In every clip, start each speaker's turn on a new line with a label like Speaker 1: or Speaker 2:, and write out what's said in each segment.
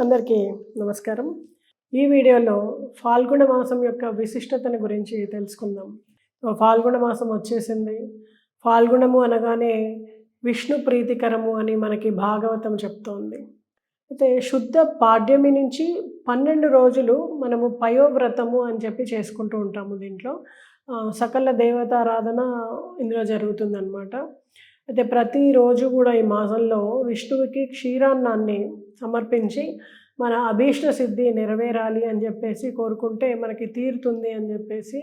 Speaker 1: అందరికీ నమస్కారం. ఈ వీడియోలో ఫాల్గుణ మాసం యొక్క విశిష్టతను గురించి తెలుసుకుందాం. ఫాల్గుణ మాసం వచ్చేసింది. ఫాల్గుణము అనగానే విష్ణు ప్రీతికరము అని మనకి భాగవతం చెప్తోంది. అయితే శుద్ధ పాడ్యమి నుంచి 12 రోజులు మనము పయోవ్రతము అని చెప్పి చేసుకుంటూ ఉంటాము దీంట్లో. సకల దేవతారాధన ఇందులో జరుగుతుందనమాట. అయితే ప్రతిరోజు కూడా ఈ మాసంలో విష్ణువుకి క్షీరాన్నాన్ని సమర్పించి మన అభీష్ట సిద్ధి నెరవేరాలి అని చెప్పేసి కోరుకుంటే మనకి తీరుతుంది అని చెప్పేసి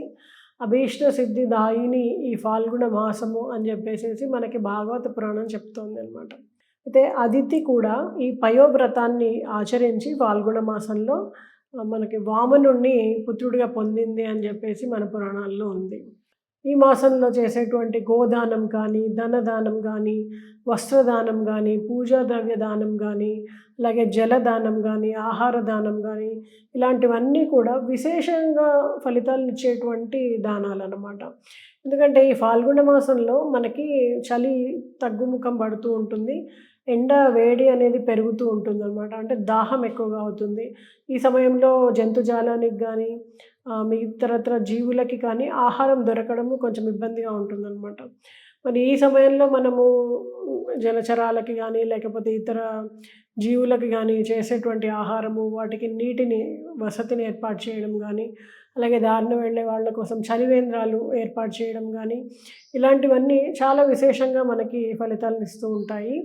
Speaker 1: అభీష్ట సిద్ధి దాయిని ఈ ఫాల్గుణ మాసము అని చెప్పేసి మనకి భాగవత పురాణం చెప్తోంది అనమాట. అయితే అదితి కూడా ఈ పయోవ్రతాన్ని ఆచరించి ఫాల్గుణ మాసంలో మనకి వామనుణ్ణి పుత్రుడిగా పొందింది అని చెప్పేసి మన పురాణాల్లో ఉంది. ఈ మాసంలో చేసేటువంటి గోదానం కానీ, ధనదానం కానీ, వస్త్రదానం కానీ, పూజా ద్రవ్య దానం కానీ, అలాగే జలదానం కానీ, ఆహార దానం కానీ, ఇలాంటివన్నీ కూడా విశేషంగా ఫలితాలను ఇచ్చేటువంటి దానాలన్నమాట. ఎందుకంటే ఈ ఫాల్గుణ మాసంలో మనకి చలి తగ్గుముఖం పడుతూ ఉంటుంది. ఎండ వేడి అనేది పెరుగుతూ ఉంటుందన్నమాట. అంటే దాహం ఎక్కువగా అవుతుంది. ఈ సమయంలో జంతుజాలానికి కానీ ఇతరత్ర జీవులకి కానీ ఆహారం దొరకడము కొంచెం ఇబ్బందిగా ఉంటుందన్నమాట. మరి ఈ సమయంలో మనము జలచరాలకి కానీ లేకపోతే ఇతర జీవులకి కానీ చేసేటువంటి ఆహారము, వాటికి నీటిని వసతిని ఏర్పాటు చేయడం కానీ, అలాగే దారిన వెళ్ళే వాళ్ళ కోసం చలివేంద్రాలు ఏర్పాటు చేయడం కానీ, ఇలాంటివన్నీ చాలా విశేషంగా మనకి ఫలితాలను ఇస్తూ ఉంటాయి.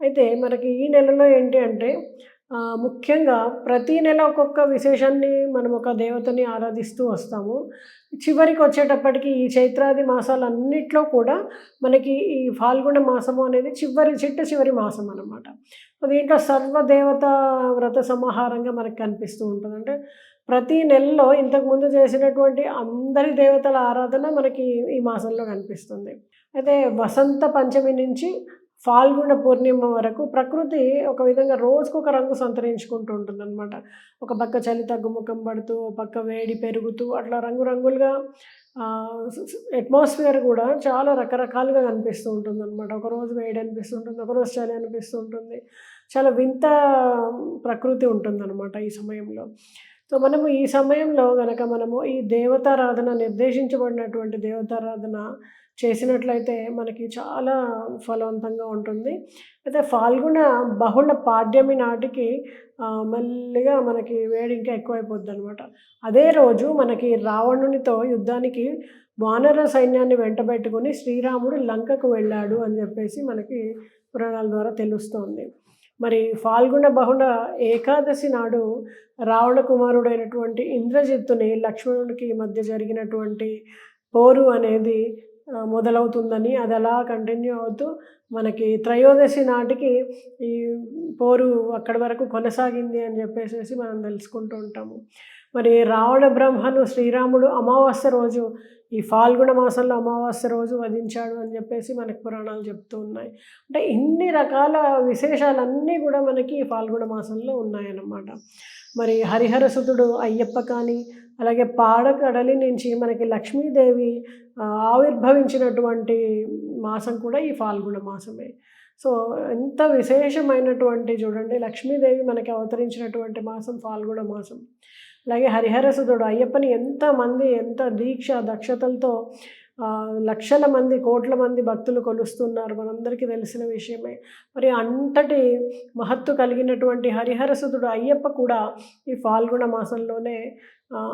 Speaker 1: అయితే మనకి ఈ నెలలో ఏంటి అంటే ముఖ్యంగా ప్రతి నెల ఒక్కొక్క విశేషాన్ని మనం ఒక దేవతని ఆరాధిస్తూ వస్తాము. చివరికి వచ్చేటప్పటికి ఈ చైత్రాది మాసాలన్నిట్లో కూడా మనకి ఈ ఫాల్గుణ మాసము అనేది చిట్ట చివరి మాసం అన్నమాట. దీంట్లో సర్వదేవత వ్రత సమాహారంగా మనకు కనిపిస్తూ ఉంటుంది. అంటే ప్రతి నెలలో ఇంతకుముందు చేసినటువంటి అందరి దేవతల ఆరాధన మనకి ఈ మాసంలో కనిపిస్తుంది. అయితే వసంత పంచమి నుంచి ఫాల్గుణ పూర్ణిమ వరకు ప్రకృతి ఒక విధంగా రోజుకొక రంగు సంతరించుకుంటూ ఉంటుందన్నమాట. ఒక పక్క చలి తగ్గుముఖం పడుతూ, ఒక పక్క వేడి పెరుగుతూ అట్లా రంగురంగులుగా అట్మాస్ఫియర్ కూడా చాలా రకరకాలుగా కనిపిస్తూ ఉంటుందన్నమాట. ఒకరోజు వేడి అనిపిస్తుంటుంది, ఒకరోజు చలి అనిపిస్తూ ఉంటుంది. చాలా వింత ప్రకృతి ఉంటుందన్నమాట ఈ సమయంలో. సో మనము ఈ సమయంలో గనక మనము ఈ దేవతారాధన నిర్దేశించబడినటువంటి దేవతారాధన చేసినట్లయితే మనకి చాలా ఫలవంతంగా ఉంటుంది. అయితే ఫాల్గుణ బహుళ పాడ్యమి నాటికి మెల్లిగా మనకి వేడి ఇంకా ఎక్కువైపోద్ది అనమాట. అదే రోజు మనకి రావణునితో యుద్ధానికి వానర సైన్యాన్ని వెంటబెట్టుకుని శ్రీరాముడు లంకకు వెళ్ళాడు అని చెప్పేసి మనకి పురాణాల ద్వారా తెలుస్తోంది. మరి ఫాల్గుణ బహుళ ఏకాదశి నాడు రావణ కుమారుడైనటువంటి ఇంద్రజిత్తుని లక్ష్మణునికి మధ్య జరిగినటువంటి పోరు అనేది మొదలవుతుందని, అది అలా కంటిన్యూ అవుతూ మనకి త్రయోదశి నాటికి ఈ పోరు అక్కడి వరకు కొనసాగింది అని చెప్పేసి మనం తెలుసుకుంటూ ఉంటాము. మరి రావణ బ్రహ్మను శ్రీరాముడు అమావాస్య రోజు ఈ ఫాల్గుణ మాసంలో అమావాస్య రోజు వధించాడు అని చెప్పేసి మనకి పురాణాలు చెప్తూ ఉన్నాయి. అంటే ఇన్ని రకాల విశేషాలన్నీ కూడా మనకి ఈ ఫాల్గుణ మాసంలో ఉన్నాయన్నమాట. మరి హరిహరసుతుడు అయ్యప్ప కానీ, అలాగే పాడకడలి నుంచి మనకి లక్ష్మీదేవి ఆవిర్భవించినటువంటి మాసం కూడా ఈ ఫాల్గుణ మాసమే. సో ఎంత విశేషమైనటువంటి చూడండి, లక్ష్మీదేవి మనకి అవతరించినటువంటి మాసం ఫాల్గుణ మాసం. అలాగే హరిహరసుతుడు అయ్యప్పని ఎంత దీక్ష దక్షతలతో లక్షల మంది కోట్ల మంది భక్తులు కొలుస్తున్నారు, మనందరికీ తెలిసిన విషయమే. మరి అంతటి మహత్తు కలిగినటువంటి హరిహరసుతుడు అయ్యప్ప కూడా ఈ ఫాల్గుణ మాసంలోనే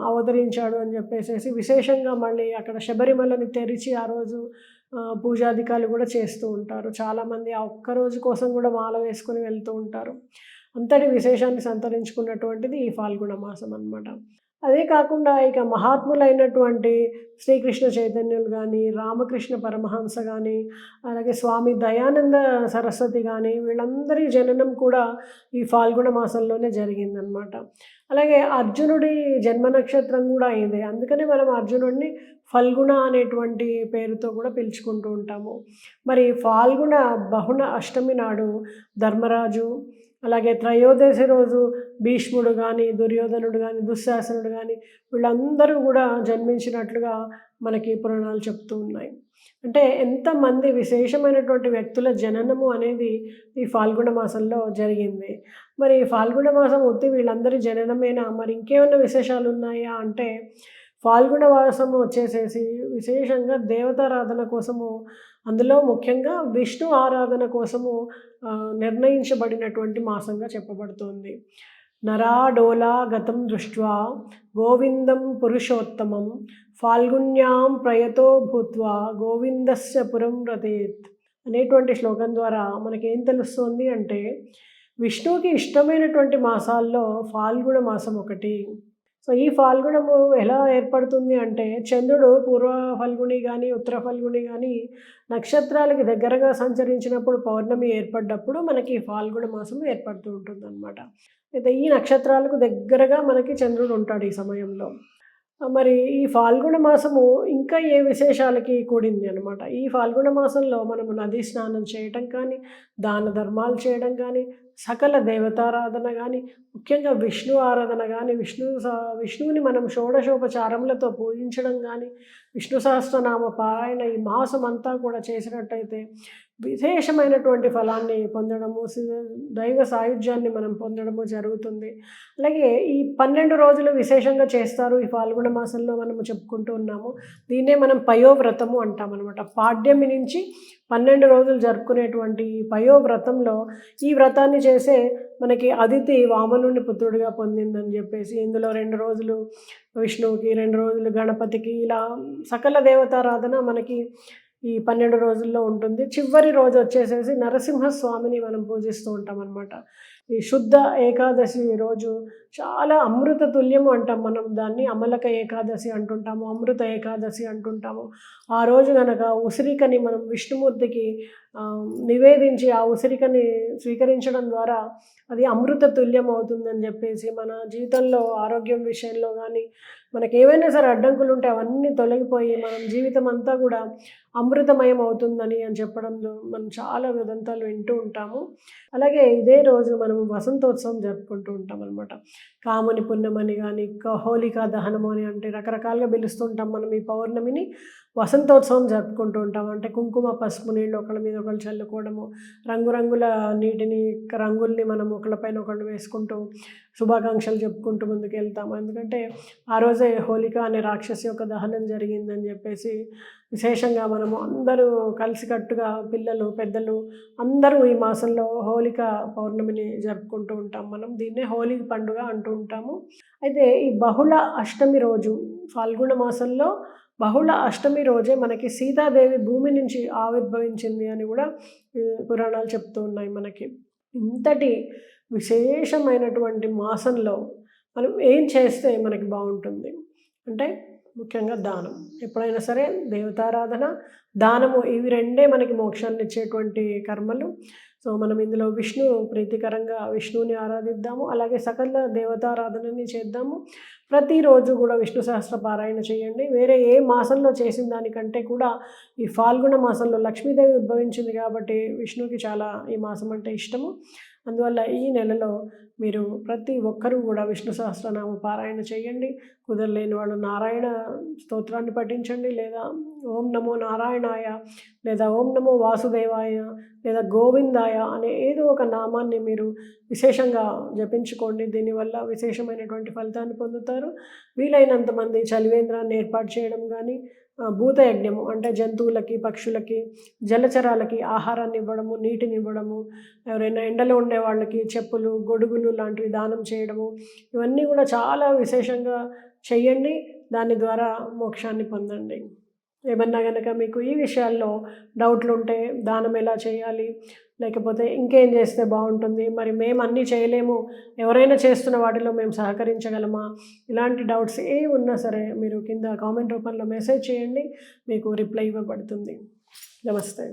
Speaker 1: అవతరించాడు అని చెప్పేసి విశేషంగా మళ్ళీ అక్కడ శబరిమలని తెరిచి ఆ రోజు పూజాధికారులు కూడా చేస్తూ ఉంటారు. చాలామంది ఆ ఒక్కరోజు కోసం కూడా మాల వేసుకొని వెళ్తూ ఉంటారు. అంతటి విశేషాన్ని సంతరించుకున్నటువంటిది ఈ ఫాల్గుణ మాసం అన్నమాట. అదే కాకుండా ఇక మహాత్ములైనటువంటి శ్రీకృష్ణ చైతన్యులు కానీ, రామకృష్ణ పరమహంస కానీ, అలాగే స్వామి దయానంద సరస్వతి కానీ, వీళ్ళందరి జననం కూడా ఈ ఫాల్గుణ మాసంలోనే జరిగిందనమాట. అలాగే అర్జునుడి జన్మ నక్షత్రం కూడా ఇదే. అందుకనే మనం అర్జునుడిని ఫల్గుణ అనేటువంటి పేరుతో కూడా పిలుచుకుంటూ ఉంటాము. మరి ఫాల్గుణ బహుళ అష్టమి నాడు ధర్మరాజు, అలాగే త్రయోదశి రోజు భీష్ముడు కానీ, దుర్యోధనుడు కానీ, దుశ్శాసనుడు కానీ వీళ్ళందరూ కూడా జన్మించినట్లుగా మనకి పురాణాలు చెప్తూ ఉన్నాయి. అంటే ఎంతమంది విశేషమైనటువంటి వ్యక్తుల జననము అనేది ఈ ఫాల్గుణ మాసంలో జరిగింది. మరి ఈ ఫాల్గుణ మాసం ఉత్తి వీళ్ళందరి జననమేనా? మరి ఇంకేమన్నా విశేషాలు ఉన్నాయా అంటే, ఫాల్గుణ మాసం వచ్చేసేసి విశేషంగా దేవతారాధన కోసము, అందులో ముఖ్యంగా విష్ణు ఆరాధన కోసము నిర్ణయించబడినటువంటి మాసంగా చెప్పబడుతోంది. నరాడోలా గతం దృష్ట్వా గోవిందం పురుషోత్తమం ఫాల్గుణ్యాం ప్రయతో భూత్వా గోవిందస్య పురం వ్రతేత్ అనేటువంటి శ్లోకం ద్వారా మనకేం తెలుస్తుంది అంటే, విష్ణువుకి ఇష్టమైనటువంటి మాసాల్లో ఫాల్గుణ మాసం ఒకటి. సో ఈ ఫాల్గుణము ఎలా ఏర్పడుతుంది అంటే, చంద్రుడు పూర్వ ఫల్గుణి కానీ ఉత్తర ఫల్గుణి కానీ నక్షత్రాలకి దగ్గరగా సంచరించినప్పుడు పౌర్ణమి ఏర్పడ్డప్పుడు మనకి ఫాల్గుణ మాసం ఏర్పడుతూ ఉంటుందన్నమాట. అయితే ఈ నక్షత్రాలకు దగ్గరగా మనకి చంద్రుడు ఉంటాడు ఈ సమయంలో. మరి ఈ ఫాల్గుణ మాసము ఇంకా ఏ విశేషాలకి కూడింది అనమాట. ఈ ఫాల్గుణ మాసంలో మనము నదీ స్నానం చేయటం కానీ, దాన ధర్మాలు చేయడం కానీ, సకల దేవతారాధన కానీ, ముఖ్యంగా విష్ణు ఆరాధన కానీ, విష్ణువుని మనం షోడశోపచారములతో పూజించడం కానీ, విష్ణు సహస్రనామ పారాయణ ఈ మాసం అంతా కూడా చేసినట్టయితే విశేషమైనటువంటి ఫలాన్ని పొందడము, దైవ సాయుధ్యాన్ని మనం పొందడము జరుగుతుంది. అలాగే ఈ 12 రోజులు విశేషంగా చేస్తారు ఈ ఫాల్గుణ మాసంలో మనము చెప్పుకుంటూ ఉన్నాము. దీన్నే మనం పయోవ్రతము అంటామన్నమాట. పాడ్యమి నుంచి 12 రోజులు జరుపుకునేటువంటి పయోవ్రతంలో ఈ వ్రతాన్ని చేసే మనకి అదితి వామనుని పుత్రుడిగా పొందిందని చెప్పేసి, ఇందులో 2 రోజులు విష్ణువుకి, 2 రోజులు గణపతికి, ఇలా సకల దేవతారాధన మనకి ఈ 12 రోజుల్లో ఉంటుంది. చివరి రోజు వచ్చేసేసి నరసింహస్వామిని మనం పూజిస్తూ ఉంటాం అన్నమాట. ఈ శుద్ధ ఏకాదశి రోజు చాలా అమృత తుల్యము అంటాం మనం దాన్ని. అమలక ఏకాదశి అంటుంటాము, అమృత ఏకాదశి అంటుంటాము. ఆ రోజు కనుక ఉసిరికని మనం విష్ణుమూర్తికి నివేదించి ఆ ఉసిరికని స్వీకరించడం ద్వారా అది అమృత తుల్యం అవుతుందని చెప్పేసి, మన జీవితంలో ఆరోగ్యం విషయంలో కానీ మనకి ఏవైనా సరే అడ్డంకులు ఉంటే అవన్నీ తొలగిపోయి మనం జీవితం అంతా కూడా అమృతమయం అవుతుందని చెప్పడంలో మనం చాలా ఉదంతాలు వింటూ ఉంటాము. అలాగే ఇదే రోజు మనం వసంతోత్సవం జరుపుకుంటూ ఉంటాం అనమాట. కాముని పున్నమని కానీ, హోలికా దహనము అని, అంటే రకరకాలుగా పిలుస్తుంటాం మనం ఈ పౌర్ణమిని. వసంతోత్సవం జరుపుకుంటూ ఉంటాం. అంటే కుంకుమ పసుపు నీళ్ళు ఒకళ్ళ మీద ఒకళ్ళు చల్లుకోవడము, రంగురంగుల నీటిని, రంగుల్ని మనం ఒకళ్ళపైన ఒకళ్ళు వేసుకుంటూ శుభాకాంక్షలు చెప్పుకుంటూ ముందుకు వెళ్తాము. ఎందుకంటే ఆ రోజే హోలిక అనే రాక్షసి యొక్క దహనం జరిగిందని చెప్పేసి విశేషంగా మనము అందరూ కలిసికట్టుగా, పిల్లలు పెద్దలు అందరూ ఈ మాసంలో హోలిక పౌర్ణమిని జరుపుకుంటూ ఉంటాం. మనం దీన్నే హోలీ పండుగ అంటూ ఉంటాము. అయితే ఈ బహుళ అష్టమి రోజు, ఫాల్గుణ మాసంలో బహుళ అష్టమి రోజే మనకి సీతాదేవి భూమి నుంచి ఆవిర్భవించింది అని కూడా పురాణాలు చెప్తూ ఉన్నాయి మనకి. ఇంతటి విశేషమైనటువంటి మాసంలో మనం ఏం చేస్తే మనకి బాగుంటుంది అంటే, ముఖ్యంగా దానం. ఎప్పుడైనా సరే దేవతారాధన, దానము, ఇవి రెండే మనకి మోక్షాన్ని ఇచ్చేటువంటి కర్మలు. సో మనం ఇందులో విష్ణు ప్రీతికరంగా విష్ణువుని ఆరాధిద్దాము. అలాగే సకల దేవతారాధనని చేద్దాము. ప్రతిరోజు కూడా విష్ణు సహస్ర పారాయణ చేయండి. వేరే ఏ మాసంలో చేసిన దానికంటే కూడా ఈ ఫాల్గుణ మాసంలో లక్ష్మీదేవి ఉద్భవించింది కాబట్టి విష్ణువుకి చాలా ఈ మాసం అంటే ఇష్టము. అందువల్ల ఈ నెలలో మీరు ప్రతి ఒక్కరూ కూడా విష్ణు సహస్రనామ పారాయణ చేయండి. కుదరలేని వాళ్ళు నారాయణ స్తోత్రాన్ని పఠించండి, లేదా ఓం నమో నారాయణాయ, లేదా ఓం నమో వాసుదేవాయ, లేదా గోవిందాయ అనే ఏదో ఒక నామాన్ని మీరు విశేషంగా జపించుకోండి. దీనివల్ల విశేషమైనటువంటి ఫలితాన్ని పొందుతారు. వీలైనంత మంది చలివేంద్రాన్ని ఏర్పాటు చేయడం కానీ, భూతయజ్ఞము అంటే జంతువులకి, పక్షులకి, జలచరాలకి ఆహారాన్ని ఇవ్వడము, నీటిని ఇవ్వడము, ఎవరైనా ఎండలో ఉండే వాళ్ళకి చెప్పులు, గొడుగులు లాంటివి దానం చేయడము, ఇవన్నీ కూడా చాలా విశేషంగా చెయ్యండి. దాని ద్వారా మోక్షాన్ని పొందండి. ఏమన్నా కనుక మీకు ఈ విషయాల్లో డౌట్లు ఉంటే, దానం ఎలా చేయాలి, లేకపోతే ఇంకేం చేస్తే బాగుంటుంది, మరి మేము అన్నీ చేయలేము, ఎవరైనా చేస్తున్న వాటిలో మేము సహకరించగలమా, ఇలాంటి డౌట్స్ ఏ ఉన్నా సరే మీరు కింద కామెంట్ రూపంలో మెసేజ్ చేయండి. మీకు రిప్లై ఇవ్వబడుతుంది. నమస్తే.